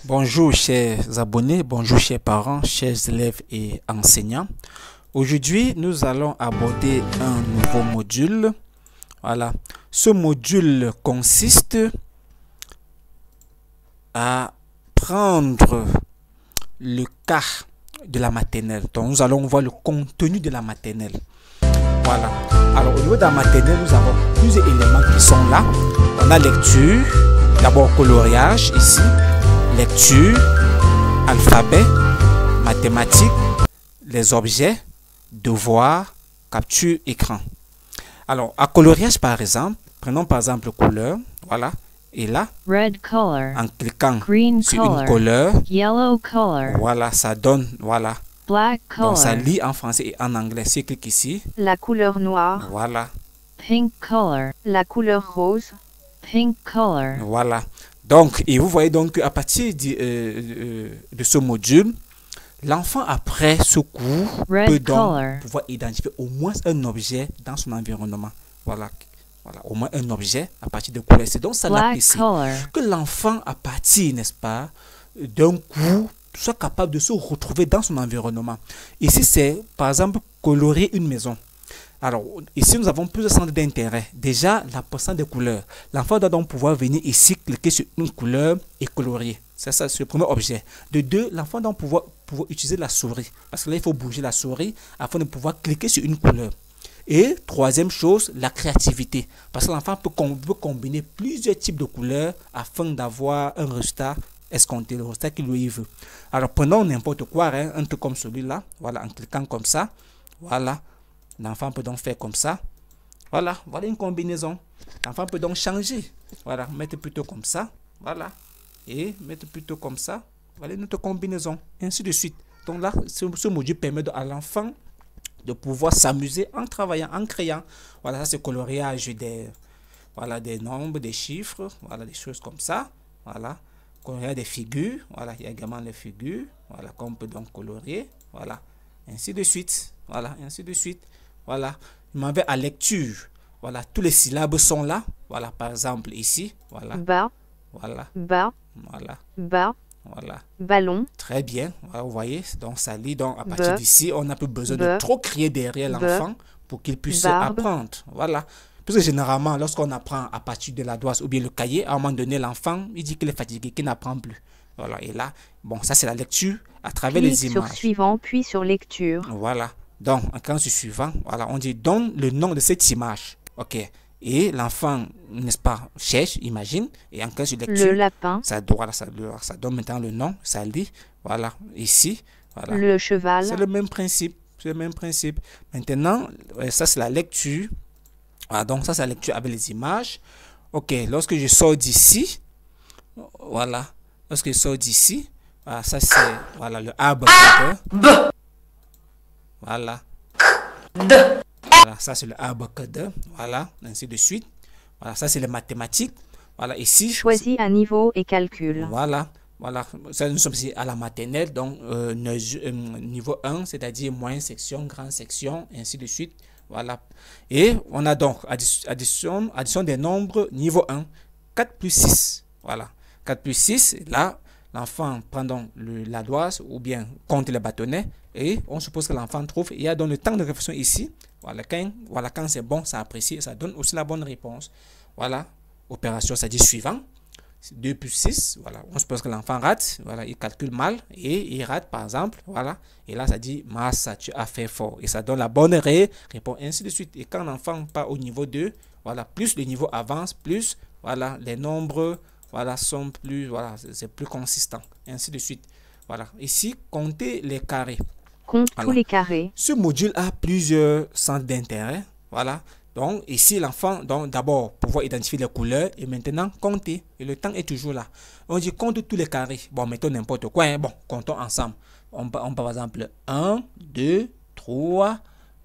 Bonjour chers abonnés, bonjour chers parents, chers élèves et enseignants. Aujourd'hui, nous allons aborder un nouveau module. Voilà, ce module consiste à prendre le cas de la maternelle. Donc, nous allons voir le contenu de la maternelle. Voilà. Alors, au niveau de la maternelle, nous avons plusieurs éléments qui sont là. On a lecture, d'abord coloriage ici. Lecture, alphabet, mathématiques, les objets, devoirs, capture écran. Alors, à coloriage par exemple, prenons par exemple couleur, voilà, et là, red color, en cliquant green sur color, une couleur, yellow color, voilà, ça donne, voilà, black donc ça color, lit en français et en anglais. Si je clique ici, la couleur noire, voilà, pink color, la couleur rose, pink color, voilà. Donc, et vous voyez donc qu'à partir de ce module, l'enfant après ce cours red peut donc color, pouvoir identifier au moins un objet dans son environnement. Voilà, voilà, au moins un objet à partir de couleurs. C'est donc ça black l'apprécie. color, Que l'enfant à partir, n'est-ce pas, d'un coup, soit capable de se retrouver dans son environnement. Ici, c'est par exemple colorier une maison. Alors, ici, nous avons plusieurs centres d'intérêt. Déjà, la personne des couleurs. L'enfant doit donc pouvoir venir ici, cliquer sur une couleur et colorier. C'est ça, c'est le premier objet. De deux, l'enfant doit pouvoir utiliser la souris. Parce que là, il faut bouger la souris afin de pouvoir cliquer sur une couleur. Et troisième chose, la créativité. Parce que l'enfant peut combiner plusieurs types de couleurs afin d'avoir un résultat escompté, le résultat qu'il lui veut. Alors, prenons n'importe quoi, hein, un truc comme celui-là. Voilà, en cliquant comme ça. Voilà. L'enfant peut donc faire comme ça. Voilà, voilà une combinaison. L'enfant peut donc changer. Voilà, mettre plutôt comme ça. Voilà. Et mettre plutôt comme ça. Voilà une autre combinaison. Et ainsi de suite. Donc là, ce module permet à l'enfant de pouvoir s'amuser en travaillant, en créant. Voilà, ça c'est coloriage voilà, des nombres, des chiffres. Voilà, des choses comme ça. Voilà. Coloriage des figures. Voilà, il y a également les figures. Voilà, qu'on peut donc colorier. Voilà. Ainsi de suite. Voilà, ainsi de suite. Voilà, il m'en va à lecture. Voilà, tous les syllabes sont là. Voilà, par exemple ici. Voilà, bas, voilà, bas, voilà, bas, voilà. ballon, Très bien. Voilà, vous voyez, donc ça lit. Donc à partir d'ici, on n'a plus besoin de be, trop crier derrière l'enfant pour qu'il puisse barbe. apprendre. Voilà. Parce que généralement, lorsqu'on apprend à partir de la doise ou bien le cahier, à un moment donné, l'enfant, il dit qu'il est fatigué, qu'il n'apprend plus. Voilà, et là, bon, ça c'est la lecture à travers clique les images. sur suivant puis sur lecture. Voilà. Donc, en cas suivant, voilà, on dit donne le nom de cette image. OK. Et l'enfant, n'est-ce pas, cherche, imagine. Et en cas de lecture, Le lapin, ça donne maintenant le nom, ça lit. Voilà, ici. Voilà. le cheval, C'est le même principe. C'est le même principe. Maintenant, ça c'est la lecture. Voilà, donc ça c'est la lecture avec les images. OK. Lorsque je sors d'ici, voilà. Lorsque je sors d'ici, voilà, ça c'est voilà, le arbre. Voilà. Voilà, ça c'est le abacadabra. Voilà, ainsi de suite. Voilà, ça c'est les mathématiques. Voilà, ici. choisis un niveau et calcul. Voilà, voilà. Ça, nous sommes ici à la maternelle, donc niveau 1, c'est-à-dire moyenne section, grande section, ainsi de suite. Voilà. Et on a donc addition des nombres niveau 1, 4 plus 6. Voilà. 4 plus 6, là, l'enfant prend donc la doise ou bien compte les bâtonnets et on suppose que l'enfant trouve. Il y a donc le temps de réflexion ici. Voilà, quand c'est bon, ça apprécie et ça donne aussi la bonne réponse. Voilà, opération, ça dit suivant. 2 plus 6, voilà, on suppose que l'enfant rate. Voilà, il calcule mal et il rate par exemple. Voilà, et là ça dit Massa, tu as fait fort. Et ça donne la bonne réponse, ainsi de suite. Et quand l'enfant part au niveau 2, voilà, plus le niveau avance, plus voilà, les nombres. Voilà, sont plus, voilà, c'est plus consistant, ainsi de suite. Voilà, ici, compter les carrés. Compte Alors, tous les carrés. ce module a plusieurs centres d'intérêt. Voilà, donc ici, l'enfant, donc d'abord, pouvoir identifier les couleurs et maintenant compter. Et le temps est toujours là. On dit compte tous les carrés. Bon, mettons n'importe quoi. Hein. Bon, comptons ensemble. On par exemple 1, 2, 3.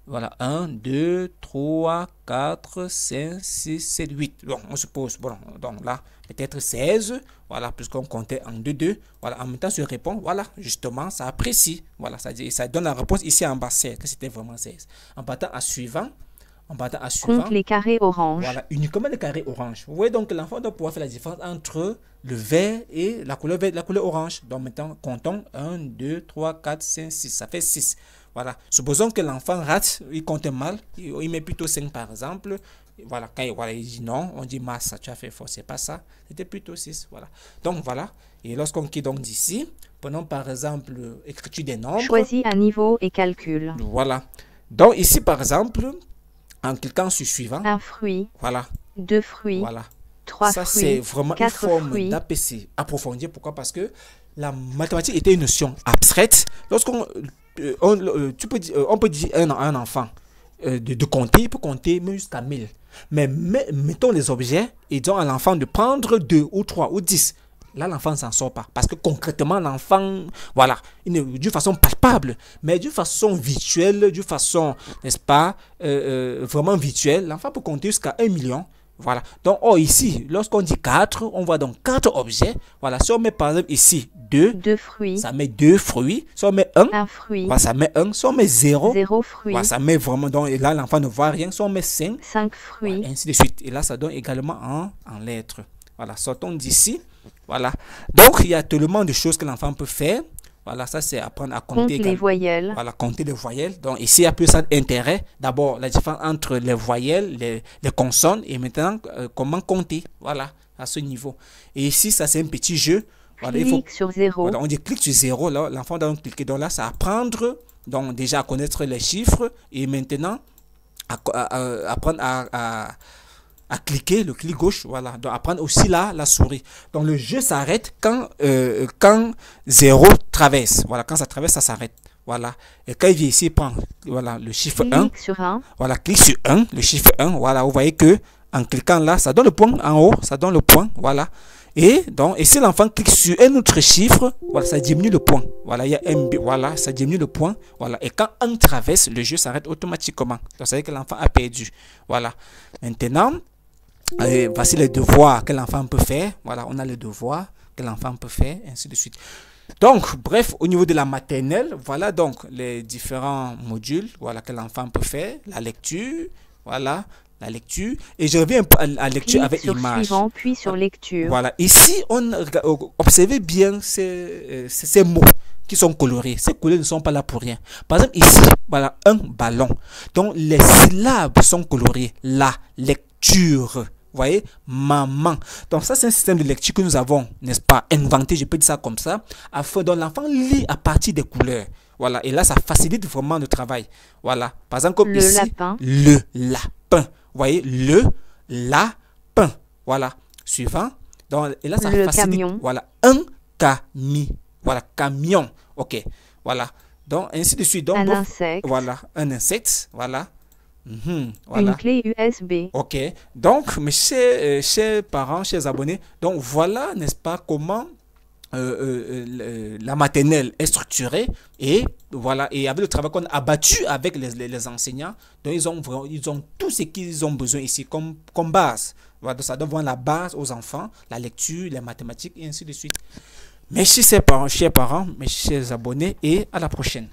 Voilà, 1, 2, 3, 4, 5, 6, 7, 8. Bon, on suppose, bon, donc là, peut-être 16. Voilà, puisqu'on comptait en 2, 2. Voilà, en même temps, se répond, voilà, justement, ça apprécie. Voilà, ça donne la réponse ici en bas, 16, que c'était vraiment 16. En partant à suivant, Compte les carrés orange. voilà, uniquement les carrés orange. Vous voyez donc que l'enfant doit pouvoir faire la différence entre le vert et la couleur verte, la couleur orange. Donc maintenant, comptons 1, 2, 3, 4, 5, 6. Ça fait 6. Voilà. Supposons que l'enfant rate, il compte mal, il met plutôt 5 par exemple. Voilà, quand il dit non, on dit masse, tu as fait faux, c'est pas ça. C'était plutôt 6. Voilà. Donc voilà. Et lorsqu'on quitte donc d'ici, prenons par exemple écriture des nombres. Choisis un niveau et calcul. Voilà. Donc ici par exemple, en cliquant sur suivant. Un fruit. Voilà. 2 fruits. Voilà. 3 Ça, fruits. c'est vraiment une 4 forme fruits. d'APC approfondie. Pourquoi? Parce que la mathématique était une notion abstraite. Lorsqu'on on peut dire à un enfant de compter, il peut compter même jusqu'à 1000. Mais mettons les objets et disons à l'enfant de prendre 2 ou 3 ou 10. Là, l'enfant ne s'en sort pas. Parce que concrètement, l'enfant, voilà, d'une façon palpable, mais d'une façon virtuelle, d'une façon, n'est-ce pas, vraiment virtuelle, l'enfant peut compter jusqu'à 1 million. Voilà. Donc, ici, lorsqu'on dit 4, on voit donc 4 objets. Voilà. Si on met par exemple ici 2, 2 fruits. ça met 2 fruits. Si on met 1, fruit. voilà, ça met 1. Si on met 0, 0 fruits. voilà, ça met vraiment, donc, et là, l'enfant ne voit rien. Si on met 5, 5 fruits. voilà, ainsi de suite. Et là, ça donne également en lettres. Voilà, sortons d'ici. Voilà. Donc, il y a tellement de choses que l'enfant peut faire. Voilà, ça c'est apprendre à compter. Compte les voyelles. Voilà, compter les voyelles. Donc ici, il y a plus d'intérêt. D'abord, la différence entre les voyelles, les consonnes et maintenant, comment compter. Voilà, à ce niveau. Et ici, ça c'est un petit jeu. Voilà, Clique sur 0. Voilà, on dit clique sur 0. Là, l'enfant doit cliquer. Donc là, ça apprendre. Donc déjà à connaître les chiffres. Et maintenant, apprendre à cliquer, le clic gauche, voilà. Donc apprendre aussi là la souris. Donc le jeu s'arrête quand 0 traverse. Voilà, quand ça traverse, ça s'arrête. Voilà. Et quand il vient ici, il prend voilà, le chiffre 1. Clique sur 1. Voilà, clique sur 1, le chiffre 1. Voilà, vous voyez que en cliquant là, ça donne le point en haut, ça donne le point. Voilà. Et donc, et si l'enfant clique sur un autre chiffre, voilà, ça diminue le point. Voilà, il y a un, voilà, ça diminue le point. Voilà. Et quand 1 traverse, le jeu s'arrête automatiquement. Donc, ça veut dire que l'enfant a perdu. Voilà. Maintenant, voici les devoirs que l'enfant peut faire. Voilà, on a les devoirs que l'enfant peut faire, ainsi de suite. Donc, bref, au niveau de la maternelle, voilà donc les différents modules voilà, que l'enfant peut faire. La lecture, voilà, la lecture. Et je reviens un peu à la lecture avec image. Suivant, puis sur lecture. Voilà, ici, observez bien ces mots qui sont colorés. Ces couleurs ne sont pas là pour rien. Par exemple, ici, voilà, un ballon. Donc, les syllabes sont colorées. La lecture. Vous voyez, maman. Donc ça, c'est un système de lecture que nous avons, n'est-ce pas, inventé, je peux dire ça comme ça, afin que l'enfant lit à partir des couleurs. Voilà, et là, ça facilite vraiment le travail. Voilà, par exemple, comme ici, lapin. Le lapin. Vous voyez, le lapin. Voilà, suivant. Donc, et là, ça le facilite. Camion. Voilà, un camion. Voilà, camion. Ok, voilà. Donc, ainsi de suite. Donc, un insecte. Voilà, un insecte. Voilà. Voilà. Une clé USB. Ok, donc mes chers parents, chers abonnés, donc voilà, n'est-ce pas, comment la maternelle est structurée et voilà, et avec le travail qu'on a abattu avec les enseignants, donc ils ont tout ce qu'ils ont besoin ici comme base. Voilà, donc ça donne vraiment la base aux enfants, la lecture, les mathématiques et ainsi de suite. Merci chers parents, mes chers abonnés et à la prochaine.